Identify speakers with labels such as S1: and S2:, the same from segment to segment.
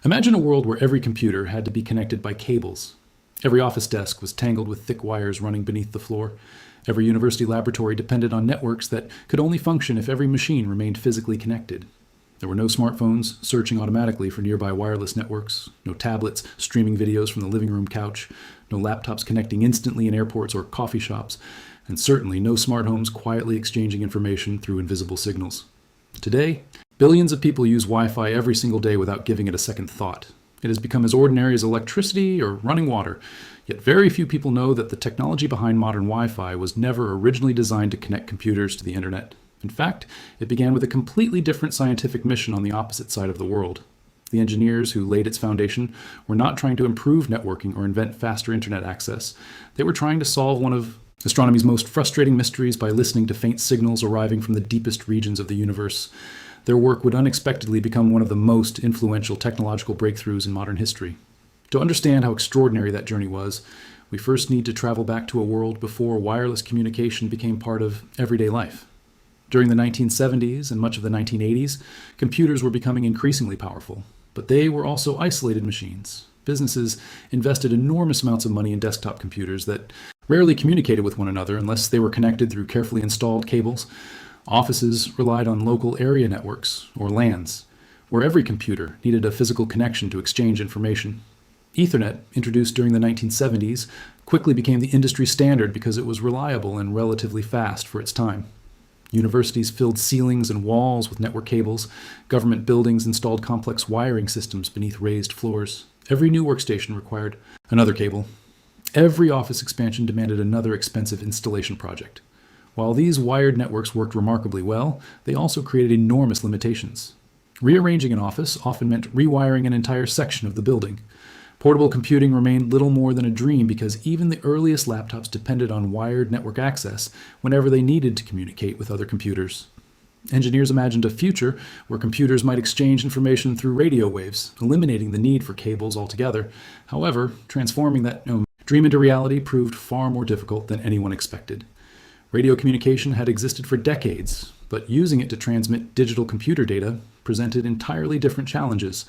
S1: Imagine a world where every computer had to be connected by cables. Every office desk was tangled with thick wires running beneath the floor. Every university laboratory depended on networks that could only function if every machine remained physically connected. There were no smartphones searching automatically for nearby wireless networks, no tablets streaming videos from the living room couch, no laptops connecting instantly in airports or coffee shops, and certainly no smart homes quietly exchanging information through invisible signals. Today, billions of people use Wi-Fi every single day without giving it a second thought. It has become as ordinary as electricity or running water, yet very few people know that the technology behind modern Wi-Fi was never originally designed to connect computers to the internet. In fact, it began with a completely different scientific mission on the opposite side of the world. The engineers who laid its foundation were not trying to improve networking or invent faster internet access. They were trying to solve one of astronomy's most frustrating mysteries by listening to faint signals arriving from the deepest regions of the universe. Their work would unexpectedly become one of the most influential technological breakthroughs in modern history. To understand how extraordinary that journey was, we first need to travel back to a world before wireless communication became part of everyday life. During the 1970s and much of the 1980s, computers were becoming increasingly powerful, but they were also isolated machines. Businesses invested enormous amounts of money in desktop computers that rarely communicated with one another unless they were connected through carefully installed cables. Offices relied on local area networks, or LANs, where every computer needed a physical connection to exchange information. Ethernet, introduced during the 1970s, quickly became the industry standard because it was reliable and relatively fast for its time. Universities filled ceilings and walls with network cables. Government buildings installed complex wiring systems beneath raised floors. Every new workstation required another cable. Every office expansion demanded another expensive installation project. While these wired networks worked remarkably well, they also created enormous limitations. Rearranging an office often meant rewiring an entire section of the building. Portable computing remained little more than a dream because even the earliest laptops depended on wired network access whenever they needed to communicate with other computers. Engineers imagined a future where computers might exchange information through radio waves, eliminating the need for cables altogether. However, transforming that dream into reality proved far more difficult than anyone expected. Radio communication had existed for decades, but using it to transmit digital computer data presented entirely different challenges.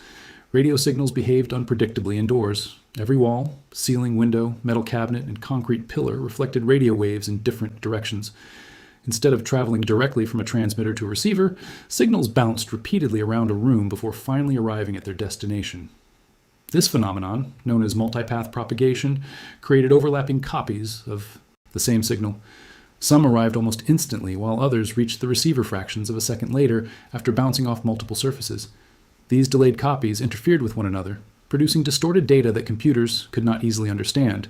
S1: Radio signals behaved unpredictably indoors. Every wall, ceiling, window, metal cabinet, and concrete pillar reflected radio waves in different directions. Instead of traveling directly from a transmitter to a receiver, signals bounced repeatedly around a room before finally arriving at their destination. This phenomenon, known as multipath propagation, created overlapping copies of the same signal. Some arrived almost instantly, while others reached the receiver fractions of a second later after bouncing off multiple surfaces. These delayed copies interfered with one another, producing distorted data that computers could not easily understand.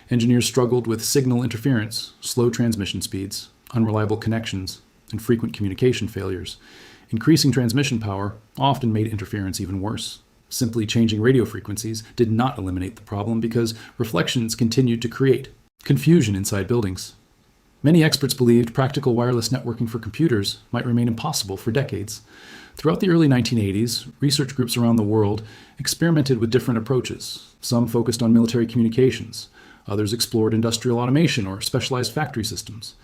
S1: Engineers struggled with signal interference, slow transmission speeds, unreliable connections, and frequent communication failures. Increasing transmission power often made interference even worse. Simply changing radio frequencies did not eliminate the problem because reflections continued to create confusion inside buildings. Many experts believed practical wireless networking for computers might remain impossible for decades. Throughout the early 1980s, research groups around the world experimented with different approaches. Some focused on military communications. Others explored industrial automation or specialized factory systems.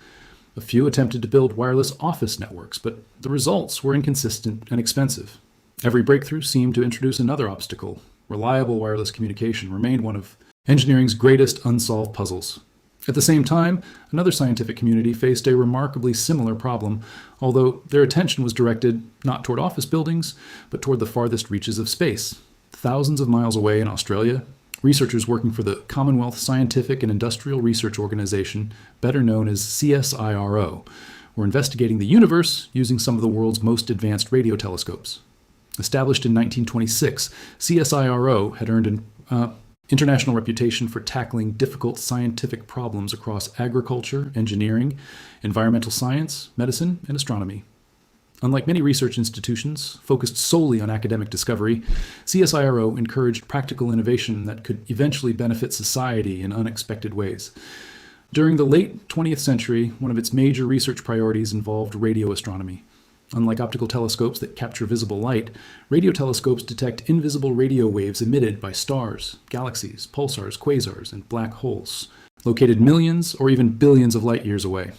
S1: A few attempted to build wireless office networks, but the results were inconsistent and expensive. Every breakthrough seemed to introduce another obstacle. Reliable wireless communication remained one of engineering's greatest unsolved puzzles. At the same time, another scientific community faced a remarkably similar problem, although their attention was directed not toward office buildings, but toward the farthest reaches of space. Thousands of miles away in Australia, researchers working for the Commonwealth Scientific and Industrial Research Organization, better known as CSIRO, were investigating the universe using some of the world's most advanced radio telescopes. Established in 1926, CSIRO had earned an international reputation for tackling difficult scientific problems across agriculture, engineering, environmental science, medicine, and astronomy. Unlike many research institutions focused solely on academic discovery, CSIRO encouraged practical innovation that could eventually benefit society in unexpected ways. During the late 20th century, one of its major research priorities involved radio astronomy. Unlike optical telescopes that capture visible light, radio telescopes detect invisible radio waves emitted by stars, galaxies, pulsars, quasars, and black holes, located millions or even billions of light years away.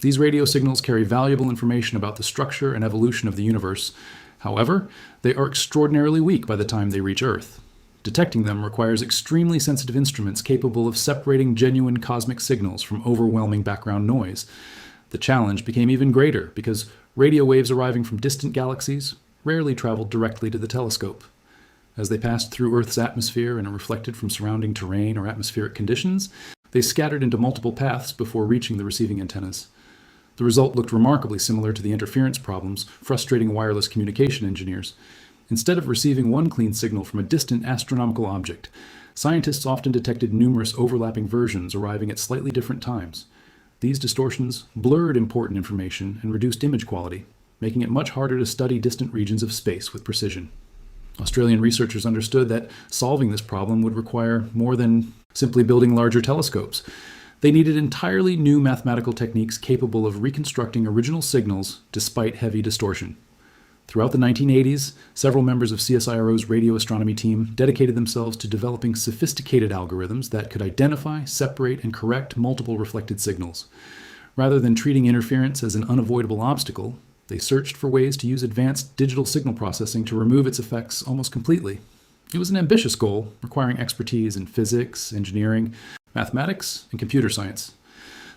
S1: These radio signals carry valuable information about the structure and evolution of the universe, However, they are extraordinarily weak by the time they reach Earth. Detecting them requires extremely sensitive instruments capable of separating genuine cosmic signals from overwhelming background noise. The challenge became even greater because radio waves arriving from distant galaxies rarely traveled directly to the telescope. As they passed through Earth's atmosphere and are reflected from surrounding terrain or atmospheric conditions, they scattered into multiple paths before reaching the receiving antennas. The result looked remarkably similar to the interference problems frustrating wireless communication engineers. Instead of receiving one clean signal from a distant astronomical object, scientists often detected numerous overlapping versions arriving at slightly different times. These distortions blurred important information and reduced image quality, making it much harder to study distant regions of space with precision. Australian researchers understood that solving this problem would require more than simply building larger telescopes. They needed entirely new mathematical techniques capable of reconstructing original signals despite heavy distortion. Throughout the 1980s, several members of CSIRO's radio astronomy team dedicated themselves to developing sophisticated algorithms that could identify, separate, and correct multiple reflected signals. Rather than treating interference as an unavoidable obstacle, they searched for ways to use advanced digital signal processing to remove its effects almost completely. It was an ambitious goal, requiring expertise in physics, engineering, mathematics, and computer science.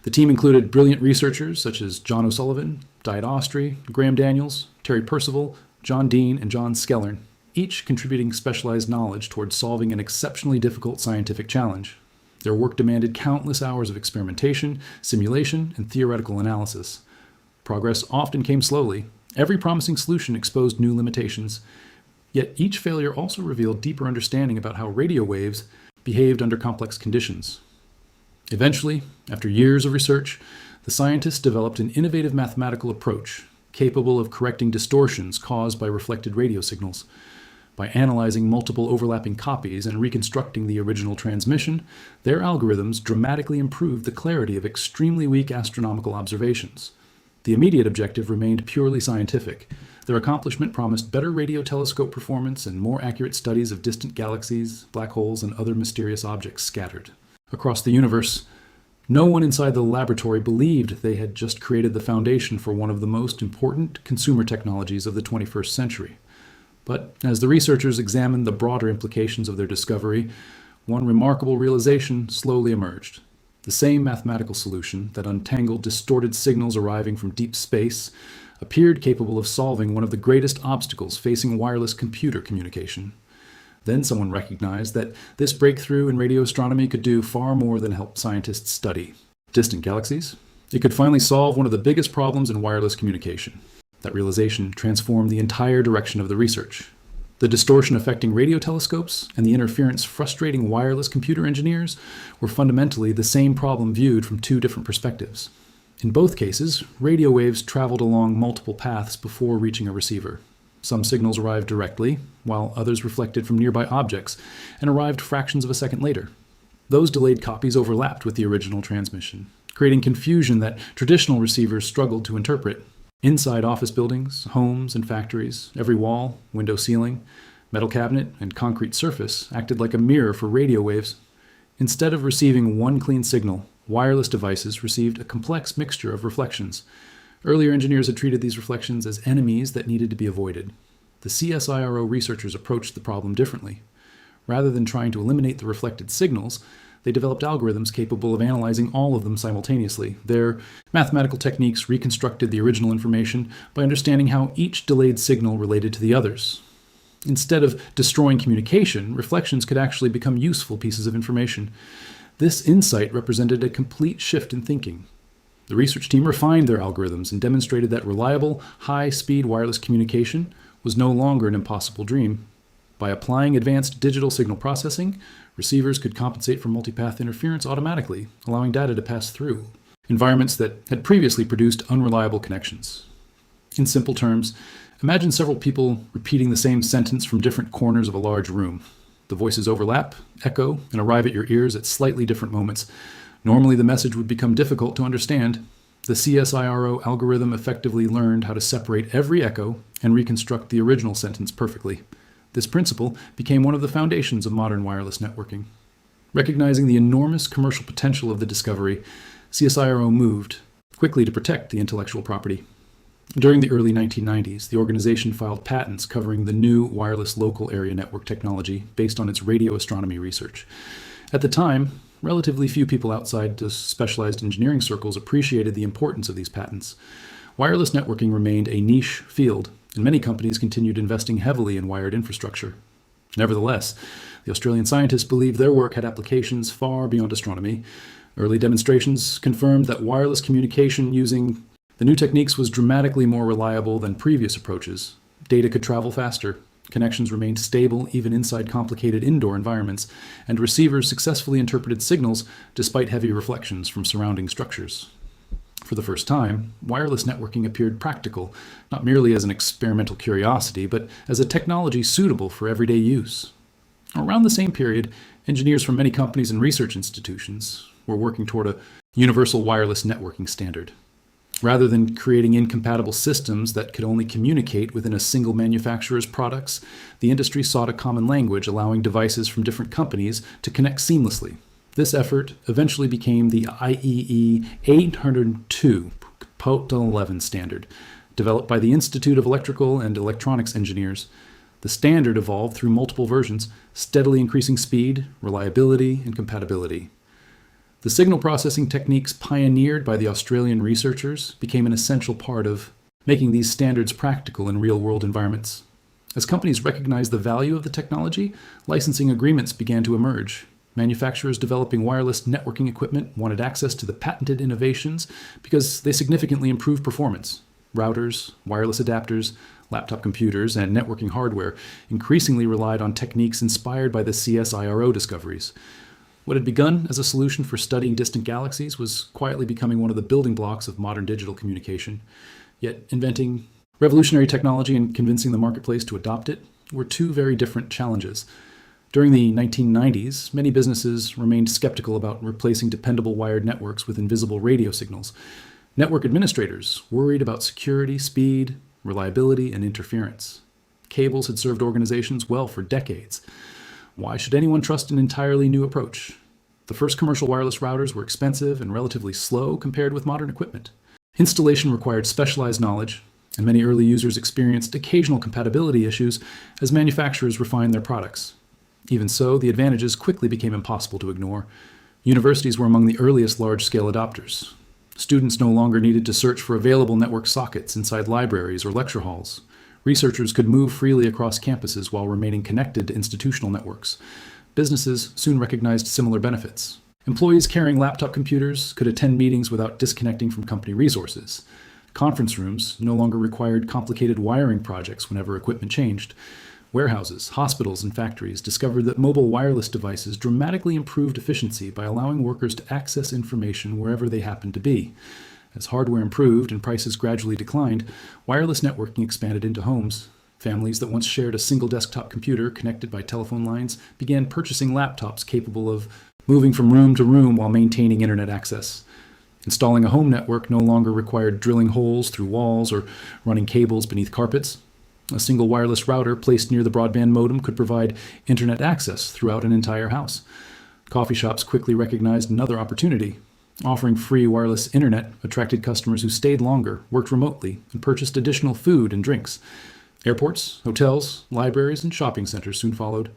S1: The team included brilliant researchers such as John O'Sullivan, Diet Austri, Graham Daniels, Terry Percival, John Dean, and John Skellern, each contributing specialized knowledge towards solving an exceptionally difficult scientific challenge. Their work demanded countless hours of experimentation, simulation, and theoretical analysis. Progress often came slowly. Every promising solution exposed new limitations. Yet each failure also revealed deeper understanding about how radio waves behaved under complex conditions. Eventually, after years of research, the scientists developed an innovative mathematical approach capable of correcting distortions caused by reflected radio signals. By analyzing multiple overlapping copies and reconstructing the original transmission, their algorithms dramatically improved the clarity of extremely weak astronomical observations. The immediate objective remained purely scientific. Their accomplishment promised better radio telescope performance and more accurate studies of distant galaxies, black holes, and other mysterious objects scattered across the universe. No one inside the laboratory believed they had just created the foundation for one of the most important consumer technologies of the 21st century. But as the researchers examined the broader implications of their discovery, one remarkable realization slowly emerged. The same mathematical solution that untangled distorted signals arriving from deep space appeared capable of solving one of the greatest obstacles facing wireless computer communication. Then someone recognized that this breakthrough in radio astronomy could do far more than help scientists study distant galaxies. It could finally solve one of the biggest problems in wireless communication. That realization transformed the entire direction of the research. The distortion affecting radio telescopes and the interference frustrating wireless computer engineers were fundamentally the same problem viewed from two different perspectives. In both cases, radio waves traveled along multiple paths before reaching a receiver. Some signals arrived directly, while others reflected from nearby objects and arrived fractions of a second later. Those delayed copies overlapped with the original transmission, creating confusion that traditional receivers struggled to interpret. Inside office buildings, homes, and factories, every wall, window ceiling, metal cabinet, and concrete surface acted like a mirror for radio waves. Instead of receiving one clean signal, wireless devices received a complex mixture of reflections. Earlier engineers had treated these reflections as enemies that needed to be avoided. The CSIRO researchers approached the problem differently. Rather than trying to eliminate the reflected signals, they developed algorithms capable of analyzing all of them simultaneously. Their mathematical techniques reconstructed the original information by understanding how each delayed signal related to the others. Instead of destroying communication, reflections could actually become useful pieces of information. This insight represented a complete shift in thinking. The research team refined their algorithms and demonstrated that reliable, high-speed wireless communication was no longer an impossible dream. By applying advanced digital signal processing, receivers could compensate for multipath interference automatically, allowing data to pass through environments that had previously produced unreliable connections. In simple terms, imagine several people repeating the same sentence from different corners of a large room. The voices overlap, echo, and arrive at your ears at slightly different moments. Normally, the message would become difficult to understand. The CSIRO algorithm effectively learned how to separate every echo and reconstruct the original sentence perfectly. This principle became one of the foundations of modern wireless networking. Recognizing the enormous commercial potential of the discovery, CSIRO moved quickly to protect the intellectual property. During the early 1990s, the organization filed patents covering the new wireless local area network technology based on its radio astronomy research. At the time, relatively few people outside the specialized engineering circles appreciated the importance of these patents. Wireless networking remained a niche field, and many companies continued investing heavily in wired infrastructure. Nevertheless, the Australian scientists believed their work had applications far beyond astronomy. Early demonstrations confirmed that wireless communication using the new techniques was dramatically more reliable than previous approaches. Data could travel faster, connections remained stable even inside complicated indoor environments, and receivers successfully interpreted signals despite heavy reflections from surrounding structures. For the first time, wireless networking appeared practical, not merely as an experimental curiosity, but as a technology suitable for everyday use. Around the same period, engineers from many companies and research institutions were working toward a universal wireless networking standard. Rather than creating incompatible systems that could only communicate within a single manufacturer's products, the industry sought a common language allowing devices from different companies to connect seamlessly. This effort eventually became the IEEE 802.11 standard, developed by the Institute of Electrical and Electronics Engineers. The standard evolved through multiple versions, steadily increasing speed, reliability, and compatibility. The signal processing techniques pioneered by the Australian researchers became an essential part of making these standards practical in real-world environments. As companies recognized the value of the technology, licensing agreements began to emerge. Manufacturers developing wireless networking equipment wanted access to the patented innovations because they significantly improved performance. Routers, wireless adapters, laptop computers, and networking hardware increasingly relied on techniques inspired by the CSIRO discoveries. What had begun as a solution for studying distant galaxies was quietly becoming one of the building blocks of modern digital communication. Yet inventing revolutionary technology and convincing the marketplace to adopt it were two very different challenges. During the 1990s, many businesses remained skeptical about replacing dependable wired networks with invisible radio signals. Network administrators worried about security, speed, reliability, and interference. Cables had served organizations well for decades. Why should anyone trust an entirely new approach? The first commercial wireless routers were expensive and relatively slow compared with modern equipment. Installation required specialized knowledge, and many early users experienced occasional compatibility issues as manufacturers refined their products. Even so, the advantages quickly became impossible to ignore. Universities were among the earliest large-scale adopters. Students no longer needed to search for available network sockets inside libraries or lecture halls. Researchers could move freely across campuses while remaining connected to institutional networks. Businesses soon recognized similar benefits. Employees carrying laptop computers could attend meetings without disconnecting from company resources. Conference rooms no longer required complicated wiring projects whenever equipment changed. Warehouses, hospitals, and factories discovered that mobile wireless devices dramatically improved efficiency by allowing workers to access information wherever they happened to be. As hardware improved and prices gradually declined, wireless networking expanded into homes. Families that once shared a single desktop computer connected by telephone lines began purchasing laptops capable of moving from room to room while maintaining internet access. Installing a home network no longer required drilling holes through walls or running cables beneath carpets. A single wireless router placed near the broadband modem could provide internet access throughout an entire house. Coffee shops quickly recognized another opportunity. Offering free wireless internet attracted customers who stayed longer, worked remotely, and purchased additional food and drinks. Airports, hotels, libraries, and shopping centers soon followed.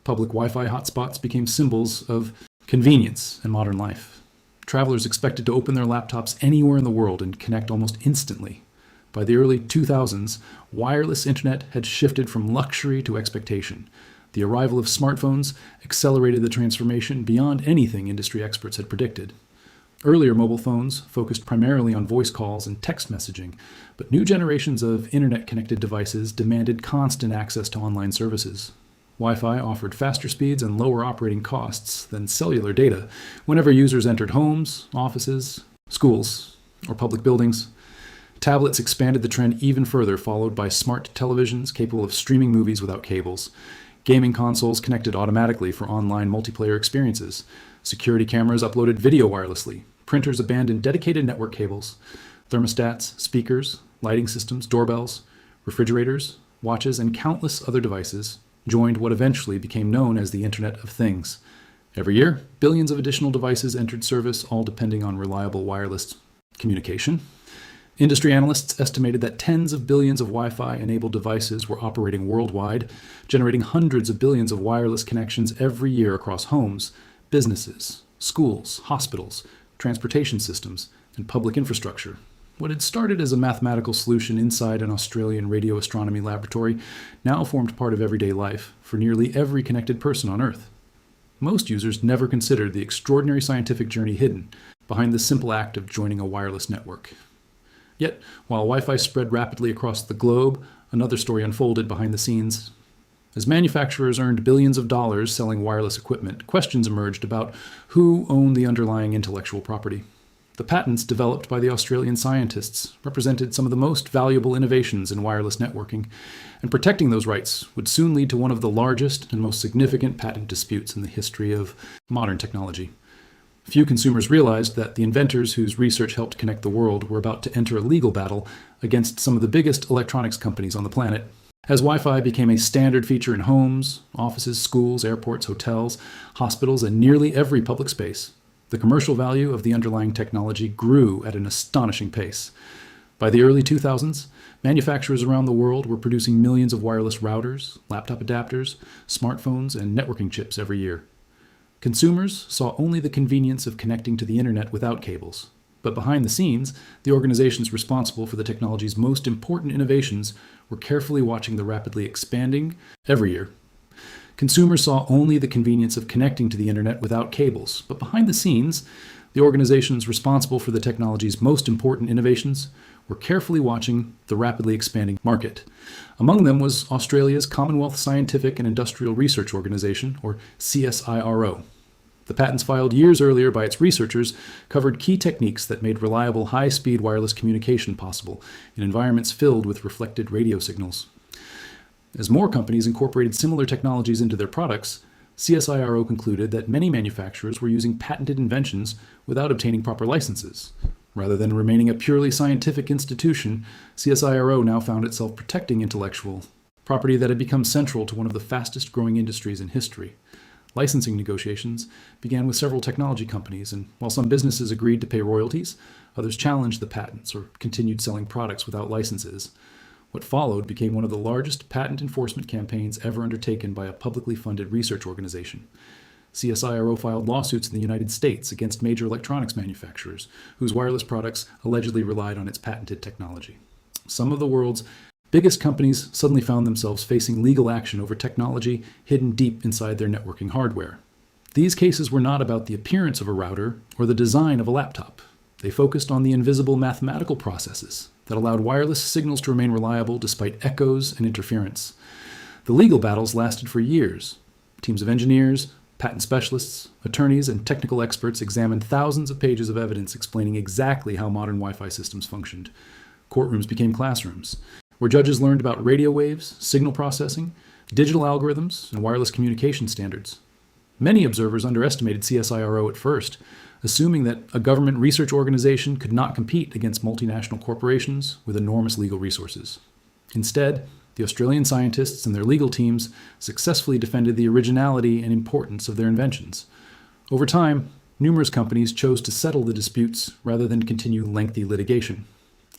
S1: Public Wi-Fi hotspots became symbols of convenience and modern life. Travelers expected to open their laptops anywhere in the world and connect almost instantly. By the early 2000s, wireless internet had shifted from luxury to expectation. The arrival of smartphones accelerated the transformation beyond anything industry experts had predicted. Earlier mobile phones focused primarily on voice calls and text messaging, but new generations of internet-connected devices demanded constant access to online services. Wi-Fi offered faster speeds and lower operating costs than cellular data whenever users entered homes, offices, schools, or public buildings. Tablets expanded the trend even further, followed by smart televisions capable of streaming movies without cables. Gaming consoles connected automatically for online multiplayer experiences. Security cameras uploaded video wirelessly. Printers abandoned dedicated network cables. Thermostats, speakers, lighting systems, doorbells, refrigerators, watches, and countless other devices joined what eventually became known as the Internet of Things. Every year, billions of additional devices entered service, all depending on reliable wireless communication. Industry analysts estimated that tens of billions of Wi-Fi enabled devices were operating worldwide, generating hundreds of billions of wireless connections every year across homes, businesses, schools, hospitals, transportation systems, and public infrastructure. What had started as a mathematical solution inside an Australian radio astronomy laboratory now formed part of everyday life for nearly every connected person on Earth. Most users never considered the extraordinary scientific journey hidden behind the simple act of joining a wireless network. Yet, while Wi-Fi spread rapidly across the globe, another story unfolded behind the scenes. As manufacturers earned billions of dollars selling wireless equipment, questions emerged about who owned the underlying intellectual property. The patents developed by the Australian scientists represented some of the most valuable innovations in wireless networking, and protecting those rights would soon lead to one of the largest and most significant patent disputes in the history of modern technology. Few consumers realized that the inventors whose research helped connect the world were about to enter a legal battle against some of the biggest electronics companies on the planet. As Wi-Fi became a standard feature in homes, offices, schools, airports, hotels, hospitals, and nearly every public space, the commercial value of the underlying technology grew at an astonishing pace. By the early 2000s, manufacturers around the world were producing millions of wireless routers, laptop adapters, smartphones, and networking chips every year. Consumers saw only the convenience of connecting to the internet without cables. But behind the scenes, the organizations responsible for the technology's most important innovations were carefully watching the rapidly expanding every year. Consumers saw only the convenience of connecting to the internet without cables. But behind the scenes, the organizations responsible for the technology's most important innovations were carefully watching the rapidly expanding market. Among them was Australia's Commonwealth Scientific and Industrial Research Organisation, or CSIRO. The patents filed years earlier by its researchers covered key techniques that made reliable high-speed wireless communication possible in environments filled with reflected radio signals. As more companies incorporated similar technologies into their products, CSIRO concluded that many manufacturers were using patented inventions without obtaining proper licenses. Rather than remaining a purely scientific institution, CSIRO now found itself protecting intellectual property that had become central to one of the fastest-growing industries in history. Licensing negotiations began with several technology companies, and while some businesses agreed to pay royalties, others challenged the patents or continued selling products without licenses. What followed became one of the largest patent enforcement campaigns ever undertaken by a publicly funded research organization. CSIRO filed lawsuits in the United States against major electronics manufacturers whose wireless products allegedly relied on its patented technology. Some of the world's biggest companies suddenly found themselves facing legal action over technology hidden deep inside their networking hardware. These cases were not about the appearance of a router or the design of a laptop. They focused on the invisible mathematical processes that allowed wireless signals to remain reliable despite echoes and interference. The legal battles lasted for years. Teams of engineers, patent specialists, attorneys, and technical experts examined thousands of pages of evidence explaining exactly how modern Wi-Fi systems functioned. Courtrooms became classrooms, where judges learned about radio waves, signal processing, digital algorithms, and wireless communication standards. Many observers underestimated CSIRO at first, assuming that a government research organization could not compete against multinational corporations with enormous legal resources. Instead, the Australian scientists and their legal teams successfully defended the originality and importance of their inventions. Over time, numerous companies chose to settle the disputes rather than continue lengthy litigation.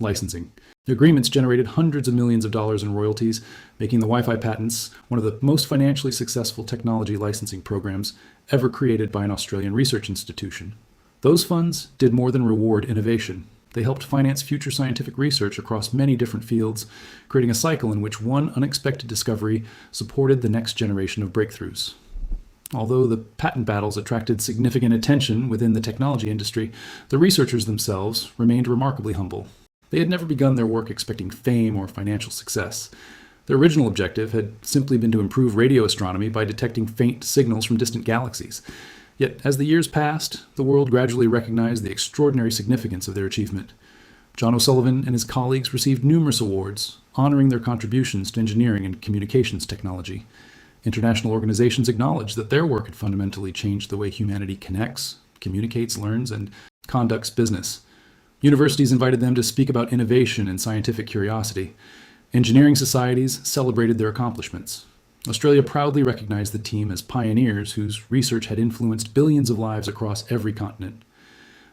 S1: Licensing. The agreements generated hundreds of millions of dollars in royalties, making the Wi-Fi patents one of the most financially successful technology licensing programs ever created by an Australian research institution. Those funds did more than reward innovation. They helped finance future scientific research across many different fields, creating a cycle in which one unexpected discovery supported the next generation of breakthroughs. Although the patent battles attracted significant attention within the technology industry, the researchers themselves remained remarkably humble. They had never begun their work expecting fame or financial success. Their original objective had simply been to improve radio astronomy by detecting faint signals from distant galaxies. Yet, as the years passed, the world gradually recognized the extraordinary significance of their achievement. John O'Sullivan and his colleagues received numerous awards, honoring their contributions to engineering and communications technology. International organizations acknowledged that their work had fundamentally changed the way humanity connects, communicates, learns, and conducts business. Universities invited them to speak about innovation and scientific curiosity. Engineering societies celebrated their accomplishments. Australia proudly recognized the team as pioneers whose research had influenced billions of lives across every continent.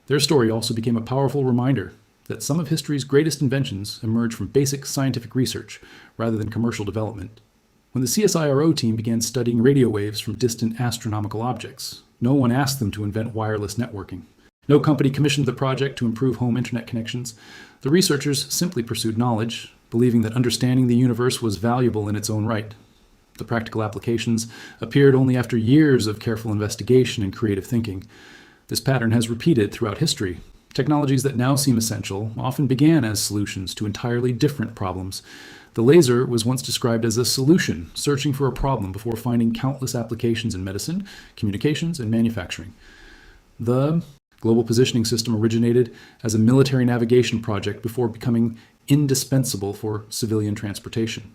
S1: Their story also became a powerful reminder that some of history's greatest inventions emerge from basic scientific research rather than commercial development. When the CSIRO team began studying radio waves from distant astronomical objects, no one asked them to invent wireless networking. No company commissioned the project to improve home internet connections. The researchers simply pursued knowledge, believing that understanding the universe was valuable in its own right. The practical applications appeared only after years of careful investigation and creative thinking. This pattern has repeated throughout history. Technologies that now seem essential often began as solutions to entirely different problems. The laser was once described as a solution, searching for a problem before finding countless applications in medicine, communications, and manufacturing. The global positioning system originated as a military navigation project before becoming indispensable for civilian transportation.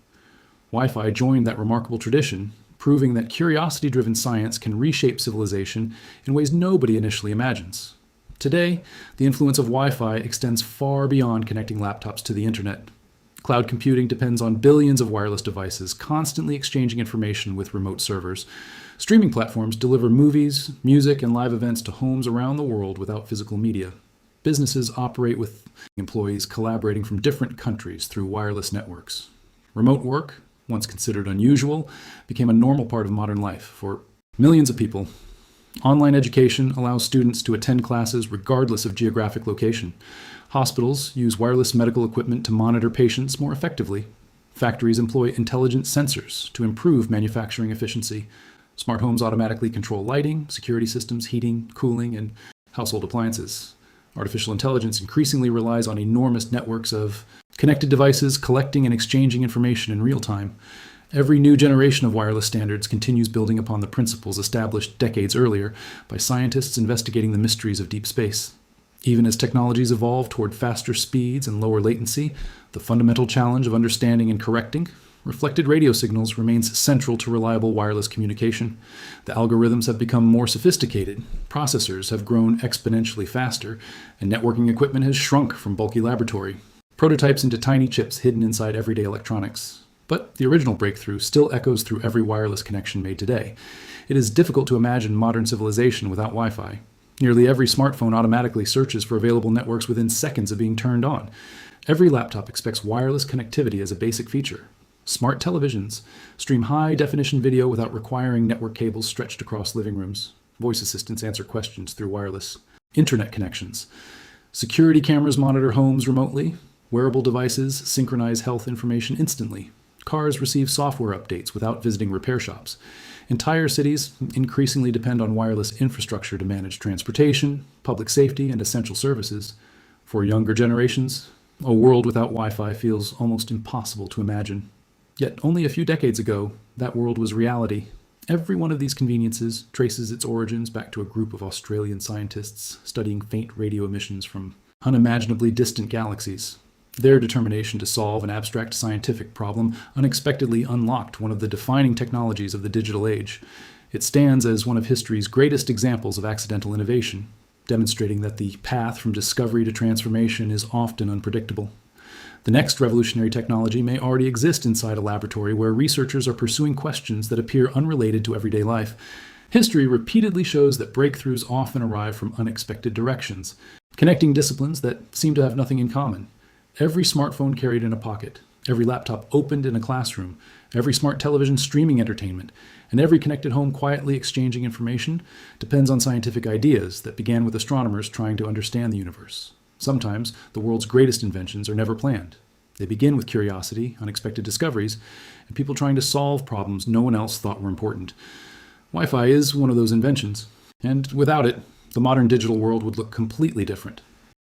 S1: Wi-Fi joined that remarkable tradition, proving that curiosity-driven science can reshape civilization in ways nobody initially imagines. Today, the influence of Wi-Fi extends far beyond connecting laptops to the internet. Cloud computing depends on billions of wireless devices constantly exchanging information with remote servers. Streaming platforms deliver movies, music, and live events to homes around the world without physical media. Businesses operate with employees collaborating from different countries through wireless networks. Remote work, once considered unusual, became a normal part of modern life for millions of people. Online education allows students to attend classes regardless of geographic location. Hospitals use wireless medical equipment to monitor patients more effectively. Factories employ intelligent sensors to improve manufacturing efficiency. Smart homes automatically control lighting, security systems, heating, cooling, and household appliances. Artificial intelligence increasingly relies on enormous networks of connected devices collecting and exchanging information in real time. Every new generation of wireless standards continues building upon the principles established decades earlier by scientists investigating the mysteries of deep space. Even as technologies evolve toward faster speeds and lower latency, the fundamental challenge of understanding and correcting reflected radio signals remains central to reliable wireless communication. The algorithms have become more sophisticated, processors have grown exponentially faster, and networking equipment has shrunk from bulky laboratory prototypes into tiny chips hidden inside everyday electronics. But the original breakthrough still echoes through every wireless connection made today. It is difficult to imagine modern civilization without Wi-Fi. Nearly every smartphone automatically searches for available networks within seconds of being turned on. Every laptop expects wireless connectivity as a basic feature. Smart televisions stream high-definition video without requiring network cables stretched across living rooms. Voice assistants answer questions through wireless internet connections. Security cameras monitor homes remotely. Wearable devices synchronize health information instantly. Cars receive software updates without visiting repair shops. Entire cities increasingly depend on wireless infrastructure to manage transportation, public safety, and essential services. For younger generations, a world without Wi-Fi feels almost impossible to imagine. Yet only a few decades ago, that world was reality. Every one of these conveniences traces its origins back to a group of Australian scientists studying faint radio emissions from unimaginably distant galaxies. Their determination to solve an abstract scientific problem unexpectedly unlocked one of the defining technologies of the digital age. It stands as one of history's greatest examples of accidental innovation, demonstrating that the path from discovery to transformation is often unpredictable. The next revolutionary technology may already exist inside a laboratory where researchers are pursuing questions that appear unrelated to everyday life. History repeatedly shows that breakthroughs often arrive from unexpected directions, connecting disciplines that seem to have nothing in common. Every smartphone carried in a pocket, every laptop opened in a classroom, every smart television streaming entertainment, and every connected home quietly exchanging information depends on scientific ideas that began with astronomers trying to understand the universe. Sometimes the world's greatest inventions are never planned. They begin with curiosity, unexpected discoveries, and people trying to solve problems no one else thought were important. Wi-Fi is one of those inventions, and without it, the modern digital world would look completely different.